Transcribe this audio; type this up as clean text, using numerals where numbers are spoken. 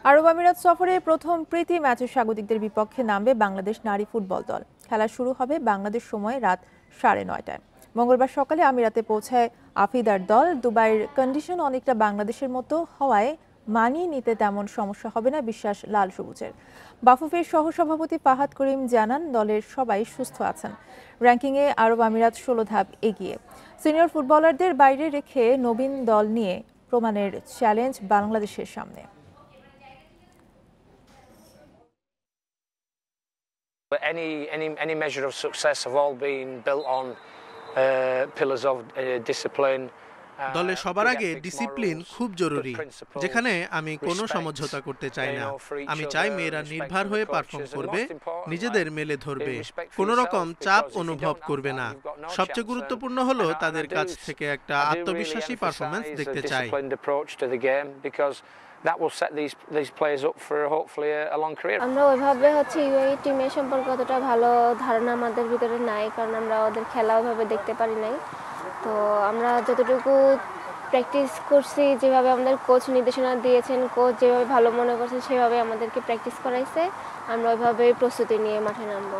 আরব আমিরাত সফরে প্রথম প্রীতি ম্যাচে স্বাগতিকদের বিপক্ষে নামবে বাংলাদেশ নারী ফুটবল দল। খেলা শুরু হবে বাংলাদেশ সময় রাত 9:30টায়। মঙ্গলবার সকালে আমিরাতে পৌঁছায় আফিদার দল। দুবাইয়ের কন্ডিশন অনেকটা বাংলাদেশের মতো হওয়ায় মানিয়ে নিতে তেমন সমস্যা হবে না বিশ্বাস লাল সবুজের। বাফুফের সহসভাপতি ফাহাদ করিম জানান, দলের সবাই সুস্থ আছেন। র্যাঙ্কিংয়ে আরব আমিরাত 16 ধাপ এগিয়ে। সিনিয়র ফুটবলারদের বাইরে রেখে নবীন দল নিয়ে প্রমাণের চ্যালেঞ্জ বাংলাদেশের সামনে। Any measure of success have all been built on pillars of discipline. দলে সবার আগে ডিসিপ্লিন খুব জরুরি, যেখানে আমি কোনো সমঝোতা করতে চাই না। আমি চাই মেয়েরা নির্ভর হয়ে পারফর্ম করবে, নিজেদের মেলে ধরবে, কোনো রকম চাপ অনুভব করবে না। সবচেয়ে গুরুত্বপূর্ণ হলো তাদের কাছ থেকে একটা আত্মবিশ্বাসী পারফরম্যান্স দেখতে চাই। আমরা ওইভাবে ইউএই টিমের সম্পর্কে অতটা ভালো ধারণা আমাদের ভিতরে নাই, কারণ আমরা ওদের খেলা ওইভাবে দেখতে পারি নাই। তো আমরা যতটুকু প্র্যাকটিস করছি, যেভাবে আমাদের কোচ নির্দেশনা দিয়েছেন, কোচ যেভাবে ভালো মনে করছেন সেভাবে আমাদেরকে প্র্যাকটিস করাইছে। আমরা ওইভাবেই প্রস্তুতি নিয়ে মাঠে নামবো।